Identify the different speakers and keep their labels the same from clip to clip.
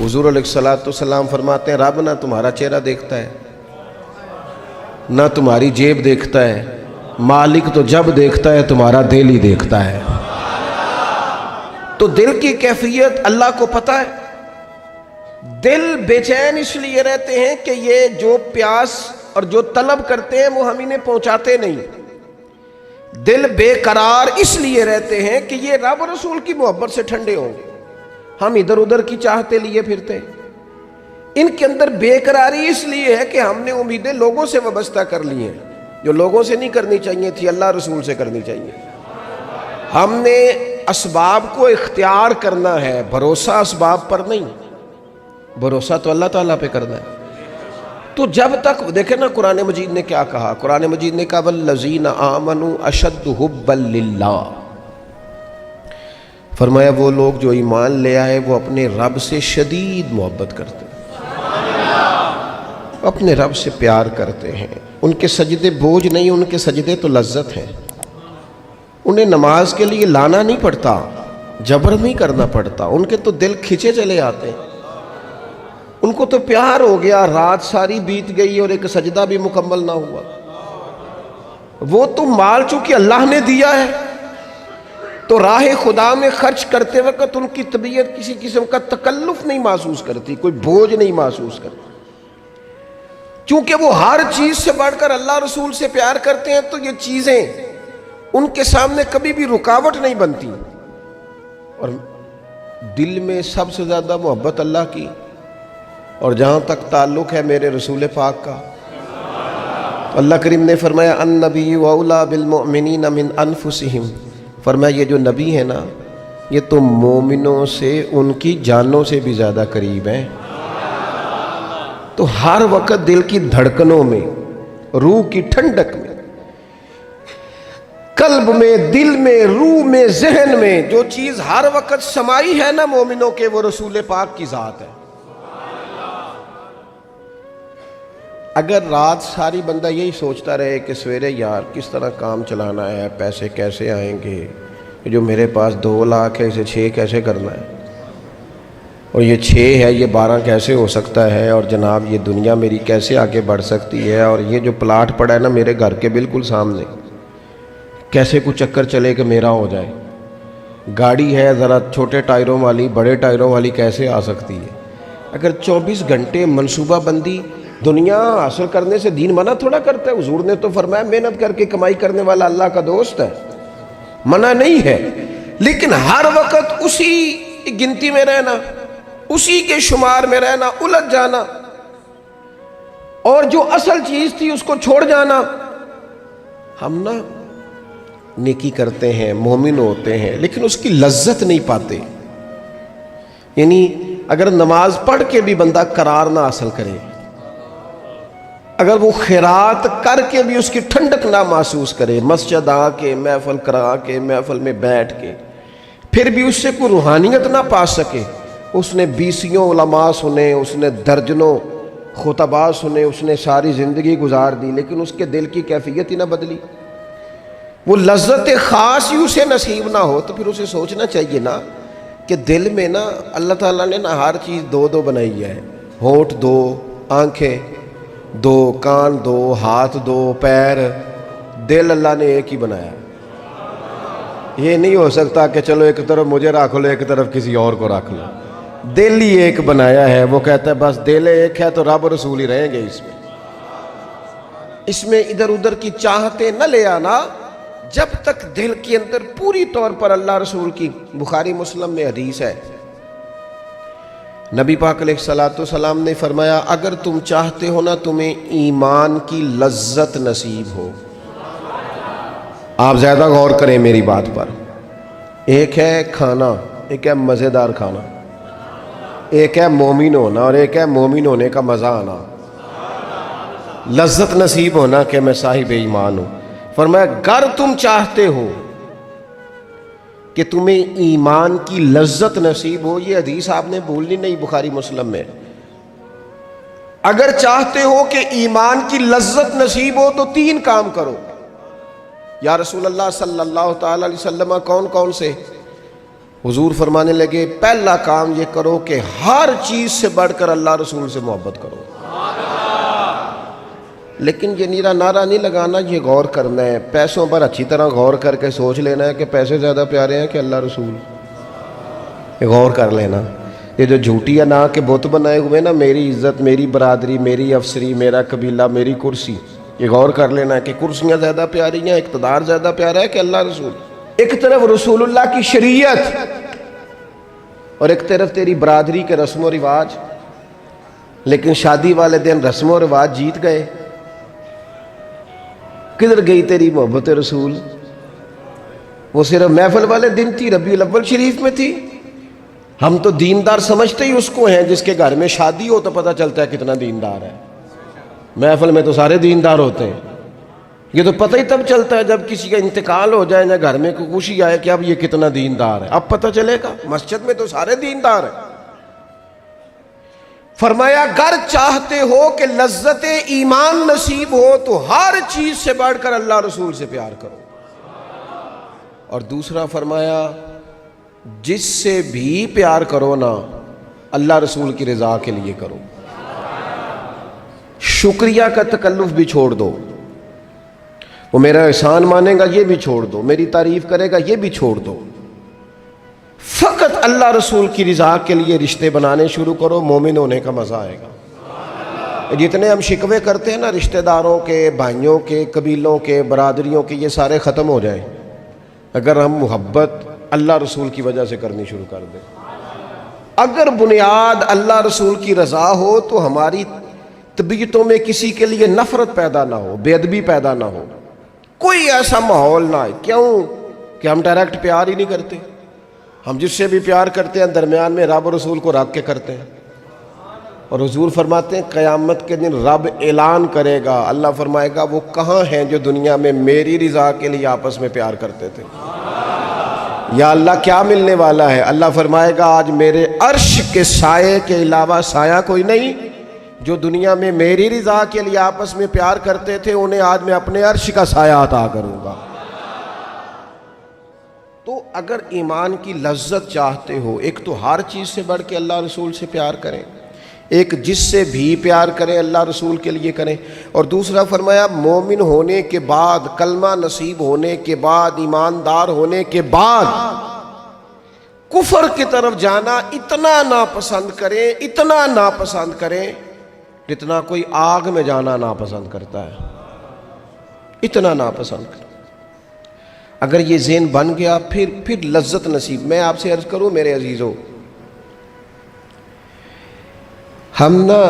Speaker 1: حضور علیہ الصلوۃ والسلام فرماتے ہیں رب نہ تمہارا چہرہ دیکھتا ہے نہ تمہاری جیب دیکھتا ہے، مالک تو جب دیکھتا ہے تمہارا دل ہی دیکھتا ہے۔ تو دل کی کیفیت اللہ کو پتہ ہے۔ دل بے چین اس لیے رہتے ہیں کہ یہ جو پیاس اور جو طلب کرتے ہیں وہ ہم انہیں پہنچاتے نہیں۔ دل بے قرار اس لیے رہتے ہیں کہ یہ رب و رسول کی محبت سے ٹھنڈے ہوں گے، ہم ادھر ادھر کی چاہتے لیے پھرتے ہیں۔ ان کے اندر بے قراری اس لیے ہے کہ ہم نے امیدیں لوگوں سے وابستہ کر لی ہیں، جو لوگوں سے نہیں کرنی چاہیے تھی، اللہ رسول سے کرنی چاہیے۔ ہم نے اسباب کو اختیار کرنا ہے، بھروسہ اسباب پر نہیں، بھروسہ تو اللہ تعالیٰ پہ کرنا ہے۔ تو جب تک دیکھیں نا قرآن مجید نے کیا کہا، قرآن مجید نے کہا والذین آمنوا اشد حبا للہ، فرمایا وہ لوگ جو ایمان لے آئے وہ اپنے رب سے شدید محبت کرتے ہیں، اپنے رب سے پیار کرتے ہیں۔ ان کے سجدے بوجھ نہیں، ان کے سجدے تو لذت ہیں۔ انہیں نماز کے لیے لانا نہیں پڑتا، جبر نہیں کرنا پڑتا، ان کے تو دل کھچے چلے آتے ہیں۔ ان کو تو پیار ہو گیا، رات ساری بیت گئی اور ایک سجدہ بھی مکمل نہ ہوا۔ وہ تو مال چونکہ اللہ نے دیا ہے تو راہ خدا میں خرچ کرتے وقت ان کی طبیعت کسی قسم کا تکلف نہیں محسوس کرتی، کوئی بوجھ نہیں محسوس کرتی، چونکہ وہ ہر چیز سے بڑھ کر اللہ رسول سے پیار کرتے ہیں تو یہ چیزیں ان کے سامنے کبھی بھی رکاوٹ نہیں بنتی۔ اور دل میں سب سے زیادہ محبت اللہ کی، اور جہاں تک تعلق ہے میرے رسول پاک کا، اللہ کریم نے فرمایا النبی اولیٰ بالمؤمنین من انفسہم، فرمایا یہ جو نبی ہے نا یہ تو مومنوں سے ان کی جانوں سے بھی زیادہ قریب ہیں۔ تو ہر وقت دل کی دھڑکنوں میں، روح کی ٹھنڈک میں، قلب میں، دل میں، روح میں، ذہن میں جو چیز ہر وقت سمائی ہے نا مومنوں کے، وہ رسول پاک کی ذات ہے۔ اگر رات ساری بندہ یہی سوچتا رہے کہ سویرے یار کس طرح کام چلانا ہے، پیسے کیسے آئیں گے، جو میرے پاس 2 لاکھ ہے اسے 6 کیسے کرنا ہے، اور یہ 6 ہے یہ 12 کیسے ہو سکتا ہے، اور جناب یہ دنیا میری کیسے آگے بڑھ سکتی ہے، اور یہ جو پلاٹ پڑا ہے نا میرے گھر کے بالکل سامنے کیسے کچھ چکر چلے کہ میرا ہو جائے، گاڑی ہے ذرا چھوٹے ٹائروں والی بڑے ٹائروں والی کیسے آ سکتی ہے۔ اگر 24 گھنٹے منصوبہ بندی دنیا حاصل کرنے سے دین منع تھوڑا کرتا ہے۔ حضور نے تو فرمایا محنت کر کے کمائی کرنے والا اللہ کا دوست ہے، منع نہیں ہے، لیکن ہر وقت اسی گنتی میں رہنا، اسی کے شمار میں رہنا، الجھ جانا، اور جو اصل چیز تھی اس کو چھوڑ جانا۔ ہم نا نیکی کرتے ہیں، مومن ہوتے ہیں، لیکن اس کی لذت نہیں پاتے۔ یعنی اگر نماز پڑھ کے بھی بندہ قرار نہ حاصل کرے، اگر وہ خیرات کر کے بھی اس کی ٹھنڈک نہ محسوس کرے، مسجد آ کے محفل کرا کے محفل میں بیٹھ کے پھر بھی اس سے کوئی روحانیت نہ پا سکے، اس نے 20 علماء سنے، اس نے درجنوں خطباء سنے، اس نے ساری زندگی گزار دی، لیکن اس کے دل کی کیفیت ہی نہ بدلی، وہ لذت خاص ہی اسے نصیب نہ ہو، تو پھر اسے سوچنا چاہیے نا کہ دل میں نا اللہ تعالیٰ نے نا ہر چیز 2 بنائی ہے، ہونٹ 2، آنکھیں 2، کان 2، ہاتھ 2، پیر، دل اللہ نے ایک ہی بنایا۔ یہ نہیں ہو سکتا کہ چلو ایک طرف مجھے رکھ لو ایک طرف کسی اور کو رکھ لو، دل ہی ایک بنایا ہے۔ وہ کہتا ہے بس دل ایک ہے تو رب رسول ہی رہیں گے، اس میں ادھر ادھر کی چاہتے نہ لے آنا، جب تک دل کے اندر پوری طور پر اللہ رسول کی، بخاری مسلم میں حدیث ہے، نبی پاک علیہ الصلوۃ والسلام نے فرمایا اگر تم چاہتے ہو نا تمہیں ایمان کی لذت نصیب ہو، آپ زیادہ غور کریں میری بات پر، ایک ہے کھانا، ایک ہے مزیدار کھانا، ایک ہے مومن ہونا اور ایک ہے مومن ہونے کا مزہ آنا، لذت نصیب ہونا کہ میں صاحب ایمان ہوں۔ فرمایا اگر تم چاہتے ہو کہ تمہیں ایمان کی لذت نصیب ہو، یہ حدیث آپ نے بھولنی نہیں، بخاری مسلم میں، اگر چاہتے ہو کہ ایمان کی لذت نصیب ہو تو 3 کام کرو۔ یا رسول اللہ صلی اللہ تعالی علیہ وسلم کون کون سے؟ حضور فرمانے لگے پہلا کام یہ کرو کہ ہر چیز سے بڑھ کر اللہ رسول سے محبت کرو. لیکن یہ نیرا نعرہ نہیں لگانا، یہ غور کرنا ہے، پیسوں پر اچھی طرح غور کر کے سوچ لینا ہے کہ پیسے زیادہ پیارے ہیں کہ اللہ رسول. یہ غور کر لینا. یہ جو جھوٹی انا کے بت بنائے ہوئے نا، میری عزت، میری برادری، میری افسری، میرا قبیلہ، میری کرسی، یہ غور کر لینا ہے کہ کرسیاں زیادہ پیاری ہیں، اقتدار زیادہ پیارا ہے کہ اللہ رسول. ایک طرف رسول اللہ کی شریعت اور ایک طرف تیری برادری کے رسم و رواج. لیکن شادی والے دن رسم و رواج جیت گئے. کدھر گئی تیری محبت رسول؟ وہ صرف محفل والے دن تھی، ربیع الاول شریف میں تھی. ہم تو دیندار سمجھتے ہی اس کو ہیں جس کے گھر میں شادی ہو تو پتہ چلتا ہے کتنا دیندار ہے. محفل میں تو سارے دیندار ہوتے ہیں. یہ تو پتہ ہی تب چلتا ہے جب کسی کا انتقال ہو جائے یا گھر میں کوئی خوشی آئے کہ اب یہ کتنا دیندار ہے. اب پتہ چلے گا. مسجد میں تو سارے دیندار ہیں. فرمایا اگر چاہتے ہو کہ لذت ایمان نصیب ہو تو ہر چیز سے بڑھ کر اللہ رسول سے پیار کرو. اور دوسرا فرمایا جس سے بھی پیار کرو نا اللہ رسول کی رضا کے لیے کرو. شکریہ کا تکلف بھی چھوڑ دو. وہ میرا احسان مانے گا یہ بھی چھوڑ دو، میری تعریف کرے گا یہ بھی چھوڑ دو. فقط اللہ رسول کی رضا کے لیے رشتے بنانے شروع کرو، مومن ہونے کا مزہ آئے گا. جتنے ہم شکوے کرتے ہیں نا رشتہ داروں کے، بھائیوں کے، قبیلوں کے، برادریوں کے، یہ سارے ختم ہو جائیں اگر ہم محبت اللہ رسول کی وجہ سے کرنی شروع کر دیں. اگر بنیاد اللہ رسول کی رضا ہو تو ہماری طبیعتوں میں کسی کے لیے نفرت پیدا نہ ہو، بے ادبی پیدا نہ ہو، کوئی ایسا ماحول نہ ہے. کیوں کہ ہم ڈائریکٹ پیار ہی نہیں کرتے. ہم جس سے بھی پیار کرتے ہیں درمیان میں رب و رسول کو رکھ کے کرتے ہیں. اور حضور فرماتے ہیں قیامت کے دن رب اعلان کرے گا، اللہ فرمائے گا وہ کہاں ہیں جو دنیا میں میری رضا کے لیے آپس میں پیار کرتے تھے. یا اللہ کیا ملنے والا ہے؟ اللہ فرمائے گا آج میرے عرش کے سائے کے علاوہ سایہ کوئی نہیں. جو دنیا میں میری رضا کے لیے آپس میں پیار کرتے تھے انہیں آج میں اپنے عرش کا سایہ عطا کروں گا. تو اگر ایمان کی لذت چاہتے ہو، ایک تو ہر چیز سے بڑھ کے اللہ رسول سے پیار کریں، ایک جس سے بھی پیار کریں اللہ رسول کے لیے کریں. اور دوسرا فرمایا مومن ہونے کے بعد، کلمہ نصیب ہونے کے بعد، ایماندار ہونے کے بعد کفر کی طرف جانا اتنا ناپسند کریں، اتنا ناپسند کریں جتنا کوئی آگ میں جانا ناپسند کرتا ہے. اتنا ناپسند کریں. اگر یہ ذہن بن گیا پھر لذت نصیب. میں آپ سے عرض کروں میرے عزیزو، ہم نا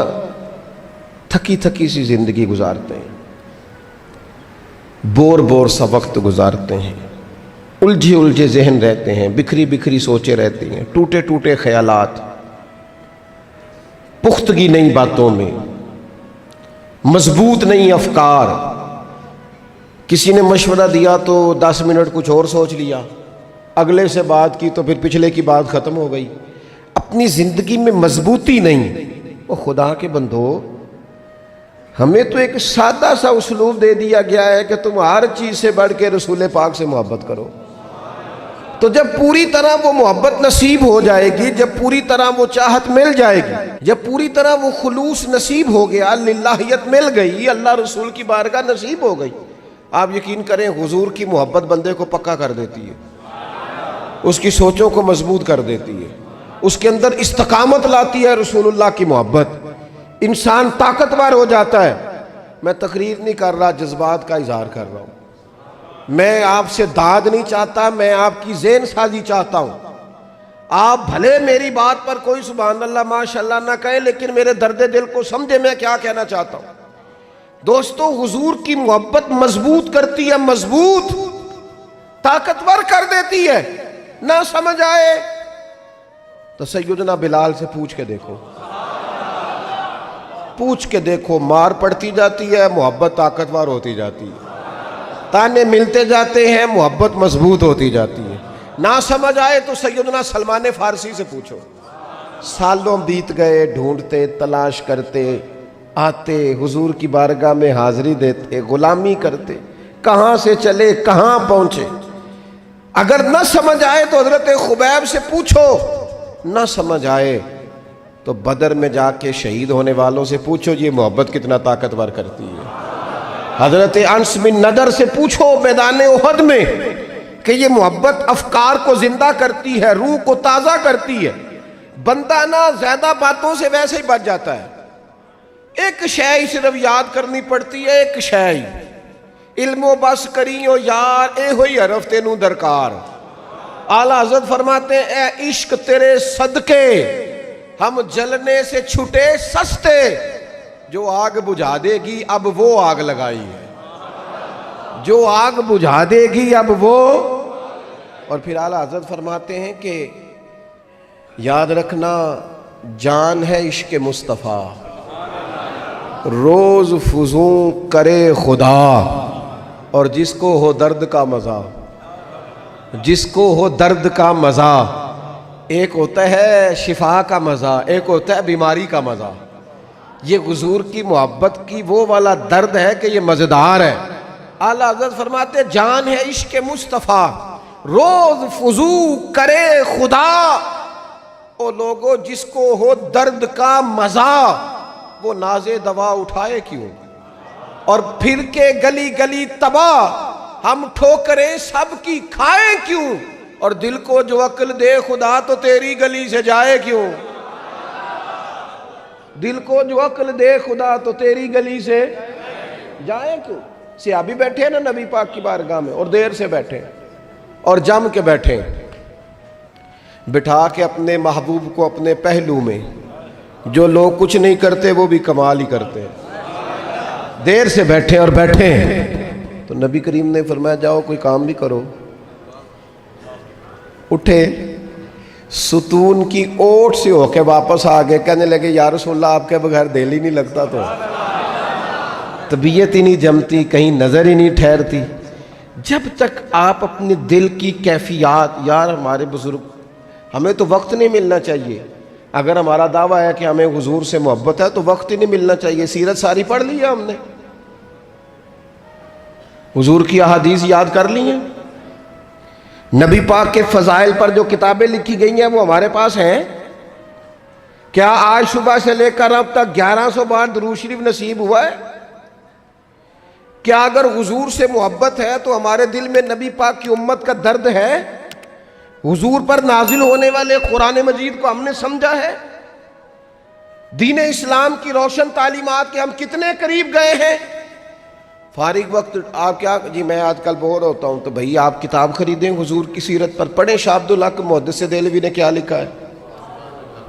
Speaker 1: تھکی تھکی سی زندگی گزارتے ہیں، بور سا وقت گزارتے ہیں، الجھے ذہن رہتے ہیں، بکھری بکھری سوچیں رہتی ہیں، ٹوٹے خیالات، پختگی نہیں باتوں میں، مضبوط نہیں افکار. کسی نے مشورہ دیا تو 10 منٹ کچھ اور سوچ لیا، اگلے سے بات کی تو پھر پچھلے کی بات ختم ہو گئی. اپنی زندگی میں مضبوطی نہیں. وہ خدا کے بندو، ہمیں تو ایک سادہ سا اسلوب دے دیا گیا ہے کہ تم ہر چیز سے بڑھ کے رسول پاک سے محبت کرو. تو جب پوری طرح وہ محبت نصیب ہو جائے گی، جب پوری طرح وہ چاہت مل جائے گی، جب پوری طرح وہ خلوص نصیب ہو گیا، للہیت مل گئی، اللہ رسول کی بارگاہ نصیب ہو گئی، آپ یقین کریں حضور کی محبت بندے کو پکا کر دیتی ہے، اس کی سوچوں کو مضبوط کر دیتی ہے، اس کے اندر استقامت لاتی ہے. رسول اللہ کی محبت انسان طاقتور ہو جاتا ہے. میں تقریر نہیں کر رہا، جذبات کا اظہار کر رہا ہوں. میں آپ سے داد نہیں چاہتا، میں آپ کی ذہن سازی چاہتا ہوں. آپ بھلے میری بات پر کوئی سبحان اللہ ماشاءاللہ نہ کہیں، لیکن میرے درد دل کو سمجھے میں کیا کہنا چاہتا ہوں. دوستو حضور کی محبت مضبوط کرتی ہے، مضبوط طاقتور کر دیتی ہے. نہ سمجھ آئے تو سیدنا بلال سے پوچھ کے دیکھو، مار پڑتی جاتی ہے، محبت طاقتور ہوتی جاتی ہے، تانے ملتے جاتے ہیں، محبت مضبوط ہوتی جاتی ہے. نہ سمجھ آئے تو سیدنا سلمان فارسی سے پوچھو. سالوں بیت گئے، ڈھونڈتے، تلاش کرتے، آتے حضور کی بارگاہ میں حاضری دیتے، غلامی کرتے، کہاں سے چلے کہاں پہنچے. اگر نہ سمجھ آئے تو حضرت خبیب سے پوچھو، نہ سمجھ آئے تو بدر میں جا کے شہید ہونے والوں سے پوچھو یہ محبت کتنا طاقتور کرتی ہے۔ حضرت انس بن نضر سے پوچھو میدان احد میں کہ یہ محبت افکار کو زندہ کرتی ہے، روح کو تازہ کرتی ہے۔ بندہ نہ زیادہ باتوں سے ویسے ہی بچ جاتا ہے، ایک شے ہی صرف یاد کرنی پڑتی ہے، ایک شے ہی، علم و بس کریو یار اے ہوئی حرف تینوں درکار۔ اعلیٰ حضرت فرماتے ہیں اے عشق تیرے صدقے ہم جلنے سے چھٹے سستے، جو آگ بجھا دے گی اب وہ آگ لگائی ہے، جو آگ بجھا دے گی اب وہ۔ اور پھر اعلیٰ حضرت فرماتے ہیں کہ یاد رکھنا جان ہے عشق مصطفیٰ، روز فزوں کرے خدا، اور جس کو ہو درد کا مزہ، جس کو ہو درد کا مزہ، ایک ہوتا ہے شفا کا مزہ، ایک ہوتا ہے بیماری کا مزہ۔ یہ حضور کی محبت کی وہ والا درد ہے کہ یہ مزیدار ہے۔ اعلیٰ حضرت فرماتے جان ہے عشق مصطفیٰ، روز فزوں کرے خدا، او لوگو جس کو ہو درد کا مزہ، وہ ناز دوا اٹھائے کیوں، اور پھر کے گلی گلی تباہ ہم ٹھوکریں سب کی کھائیں کیوں، اور دل کو جو عقل دے خدا تو تیری گلی سے جائے کیوں، دل کو جو عقل دے خدا تو تیری گلی سے جائے کیوں۔ صحابی بیٹھے نا نبی پاک کی بارگاہ میں، اور دیر سے بیٹھے اور جم کے بیٹھے، بٹھا کے اپنے محبوب کو اپنے پہلو میں، جو لوگ کچھ نہیں کرتے وہ بھی کمال ہی کرتے ہیں، دیر سے بیٹھے اور بیٹھے تو نبی کریم نے فرمایا جاؤ کوئی کام بھی کرو۔ اٹھے، ستون کی اوٹ سے ہو کے واپس آگے، کہنے لگے یا رسول اللہ آپ کے بغیر دل ہی نہیں لگتا، تو طبیعت ہی نہیں جمتی، کہیں نظر ہی نہیں ٹھہرتی۔ جب تک آپ اپنے دل کی کیفیات، یار ہمارے بزرگ، ہمیں تو وقت نہیں ملنا چاہیے، اگر ہمارا دعویٰ ہے کہ ہمیں حضور سے محبت ہے تو وقت ہی نہیں ملنا چاہیے۔ سیرت ساری پڑھ لی ہے ہم نے، حضور کی احادیث یاد کر لی ہیں، نبی پاک کے فضائل پر جو کتابیں لکھی گئی ہیں وہ ہمارے پاس ہیں۔ کیا آج صبح سے لے کر اب تک 1100 بار درود شریف نصیب ہوا ہے؟ کیا اگر حضور سے محبت ہے تو ہمارے دل میں نبی پاک کی امت کا درد ہے؟ حضور پر نازل ہونے والے قرآن مجید کو ہم نے سمجھا ہے؟ دین اسلام کی روشن تعلیمات کے ہم کتنے قریب گئے ہیں؟ فارغ وقت آپ کیا جی میں آج کل بور ہوتا ہوں، تو بھئی آپ کتاب خریدیں حضور کی سیرت پر، پڑھیں شاہ عبدالحق محدث دہلوی نے کیا لکھا ہے،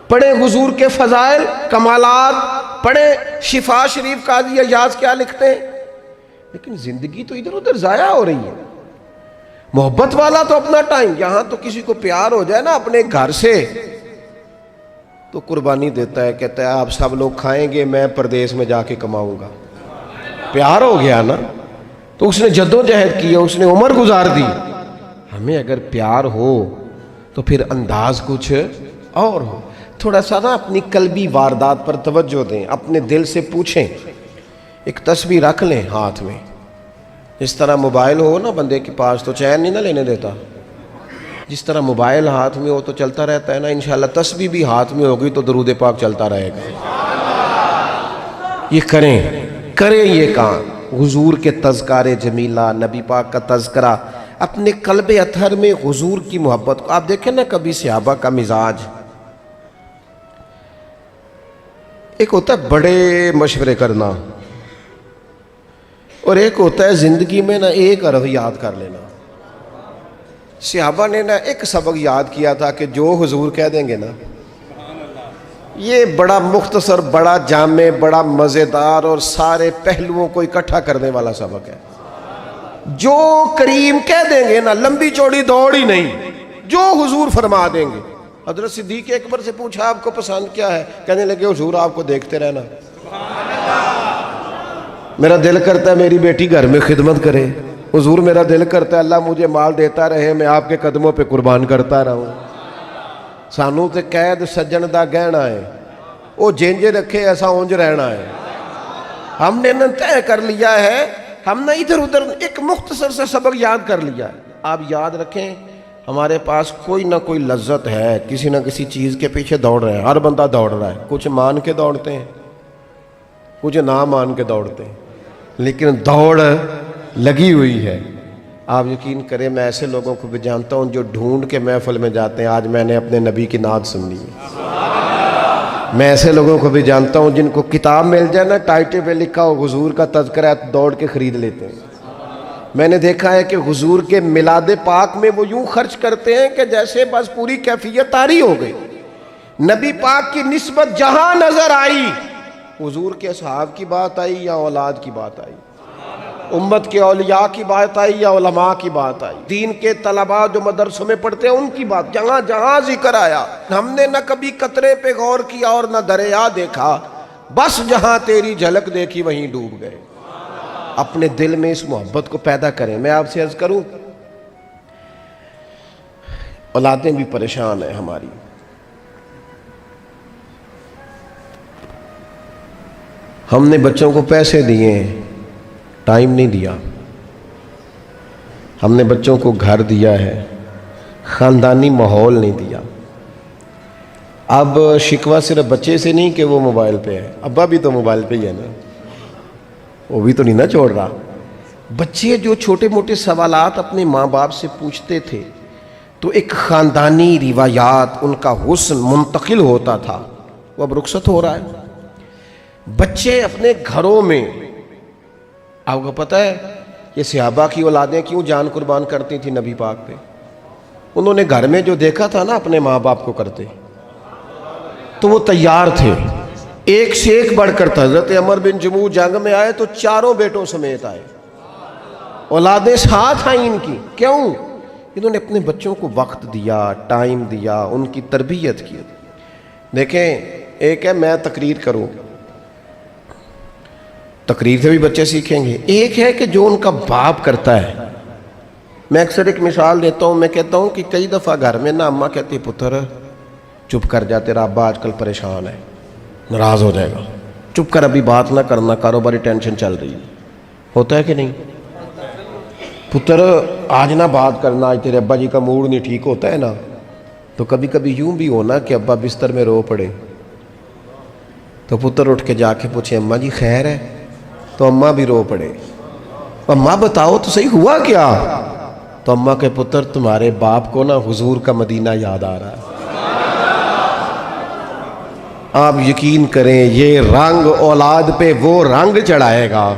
Speaker 1: پڑھیں حضور کے فضائل کمالات، پڑھیں شفا شریف قاضی ایاز کیا لکھتے ہیں۔ لیکن زندگی تو ادھر ادھر ضائع ہو رہی ہے۔ محبت والا تو اپنا ٹائم، یہاں تو کسی کو پیار ہو جائے نا اپنے گھر سے تو قربانی دیتا ہے، کہتا ہے آپ سب لوگ کھائیں گے، میں پردیس میں جا کے کماؤں گا۔ پیار ہو گیا نا تو اس نے جدوجہد کی، اس نے عمر گزار دی۔ ہمیں اگر پیار ہو تو پھر انداز کچھ اور ہو۔ تھوڑا سا نا اپنی قلبی واردات پر توجہ دیں، اپنے دل سے پوچھیں، ایک تسبیح رکھ لیں ہاتھ میں، جس طرح موبائل ہو نا بندے کے پاس تو چین نہیں نہ لینے دیتا، جس طرح موبائل ہاتھ میں ہو تو چلتا رہتا ہے نا، انشاءاللہ تسبیح بھی ہاتھ میں ہوگی تو درود پاک چلتا رہے گا۔ یہ کریں یہ کام، حضور کے تذکار جمیلہ، نبی پاک کا تذکرہ، اپنے قلب اطہر میں حضور کی محبت کو۔ آپ دیکھیں نا کبھی صحابہ کا مزاج، ایک ہوتا ہے بڑے مشورے کرنا، اور ایک ہوتا ہے زندگی میں نا ایک حرف یاد کر لینا۔ صحابہ نے نا ایک سبق یاد کیا تھا کہ جو حضور کہہ دیں گے نا، یہ بڑا مختصر، بڑا جامع، بڑا مزیدار اور سارے پہلوؤں کو اکٹھا کرنے والا سبق ہے۔ جو کریم کہہ دیں گے نا، لمبی چوڑی دوڑ ہی نہیں، جو حضور فرما دیں گے۔ حضرت صدیق اکبر سے پوچھا آپ کو پسند کیا ہے؟ کہنے لگے حضور آپ کو دیکھتے رہنا، میرا دل کرتا ہے میری بیٹی گھر میں خدمت کرے، حضور میرا دل کرتا ہے اللہ مجھے مال دیتا رہے، میں آپ کے قدموں پہ قربان کرتا رہوں۔ سانوں تے قید سجن دا گہنا ہے، وہ جنج رکھے ایسا اونج رہنا ہے۔ ہم نے نہ طے کر لیا ہے، ہم نے ادھر ادھر ایک مختصر سے سبق یاد کر لیا ہے۔ آپ یاد رکھیں ہمارے پاس کوئی نہ کوئی لذت ہے، کسی نہ کسی چیز کے پیچھے دوڑ رہے ہیں، ہر بندہ دوڑ رہا ہے، کچھ مان کے دوڑتے ہیں، کچھ نہ مان کے دوڑتے ہیں، لیکن دوڑ لگی ہوئی ہے۔ آپ یقین کریں میں ایسے لوگوں کو بھی جانتا ہوں جو ڈھونڈ کے محفل میں جاتے ہیں، آج میں نے اپنے نبی کی نعت سننی ہے۔ میں ایسے لوگوں کو بھی جانتا ہوں جن کو کتاب مل جائے نا، ٹائٹل پہ لکھا ہو حضور کا تذکرہ ہے، دوڑ کے خرید لیتے ہیں۔ میں نے دیکھا ہے کہ حضور کے میلاد پاک میں وہ یوں خرچ کرتے ہیں کہ جیسے بس پوری کیفیت طاری ہو گئی۔ نبی پاک کی نسبت جہاں نظر آئی، حضور کے اصحاب کی بات آئی یا اولاد کی بات آئی، امت کے اولیاء کی بات آئی یا علماء کی بات آئی، دین کے طلباء جو مدرسوں میں پڑھتے ہیں ان کی بات، جہاں جہاں ذکر آیا ہم نے نہ کبھی قطرے پہ غور کیا اور نہ دریا دیکھا، بس جہاں تیری جھلک دیکھی وہیں ڈوب گئے۔ اپنے دل میں اس محبت کو پیدا کریں۔ میں آپ سے عرض کروں، اولادیں بھی پریشان ہیں ہماری، ہم نے بچوں کو پیسے دیے ہیں، ٹائم نہیں دیا، ہم نے بچوں کو گھر دیا ہے، خاندانی ماحول نہیں دیا۔ اب شکوہ صرف بچے سے نہیں کہ وہ موبائل پہ ہے، ابا بھی تو موبائل پہ ہی ہے نا، وہ بھی تو نہیں نہ چھوڑ رہا۔ بچے جو چھوٹے موٹے سوالات اپنے ماں باپ سے پوچھتے تھے تو ایک خاندانی روایات، ان کا حسن منتقل ہوتا تھا، وہ اب رخصت ہو رہا ہے۔ بچے اپنے گھروں میں، آپ کو پتہ ہے یہ صحابہ کی اولادیں کیوں جان قربان کرتی تھی نبی پاک پہ؟ انہوں نے گھر میں جو دیکھا تھا نا اپنے ماں باپ کو کرتے، تو وہ تیار تھے، ایک سے ایک بڑھ کر تھا۔ حضرت عمر بن جموح جنگ میں آئے تو چاروں بیٹوں سمیت آئے، اولادیں ساتھ آئیں ان کی، کیوں؟ انہوں نے اپنے بچوں کو وقت دیا، ٹائم دیا، ان کی تربیت کی۔ دیکھیں، ایک ہے میں تقریر کروں، تقریر سے بھی بچے سیکھیں گے، ایک ہے کہ جو ان کا باپ کرتا ہے۔ میں اکثر ایک مثال دیتا ہوں، میں کہتا ہوں کہ کئی دفعہ گھر میں نا اماں کہتی پتر چپ کر جا، تیرا ابا آج کل پریشان ہے، ناراض ہو جائے گا، چپ کر، ابھی بات نہ کرنا، کاروباری ٹینشن چل رہی ہے۔ ہوتا ہے کہ نہیں؟ پتر آج نہ بات کرنا، آج تیرے ابا جی کا موڈ نہیں ٹھیک، ہوتا ہے نا؟ تو کبھی کبھی یوں بھی ہونا کہ ابا بستر میں رو پڑے تو پتر اٹھ کے جا کے پوچھے اماں جی خیر ہے، تو اماں بھی رو پڑے، اماں بتاؤ تو صحیح ہوا کیا؟ تو اماں کے پتر تمہارے باپ کو نا حضور کا مدینہ یاد آ رہا ہے۔ آپ یقین کریں یہ رنگ اولاد پہ وہ رنگ چڑھائے گا،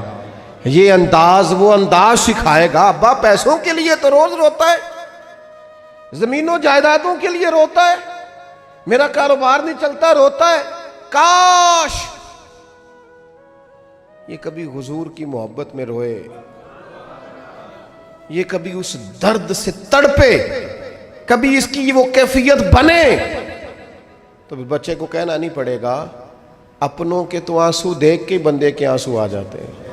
Speaker 1: یہ انداز وہ انداز سکھائے گا۔ ابا پیسوں کے لیے تو روز روتا ہے، زمینوں جائیدادوں کے لیے روتا ہے، میرا کاروبار نہیں چلتا روتا ہے، کاش یہ کبھی حضور کی محبت میں روئے، یہ کبھی اس درد سے تڑپے، کبھی اس کی وہ کیفیت بنے، تو بچے کو کہنا نہیں پڑے گا، اپنوں کے تو آنسو دیکھ کے بندے کے آنسو آ جاتے ہیں۔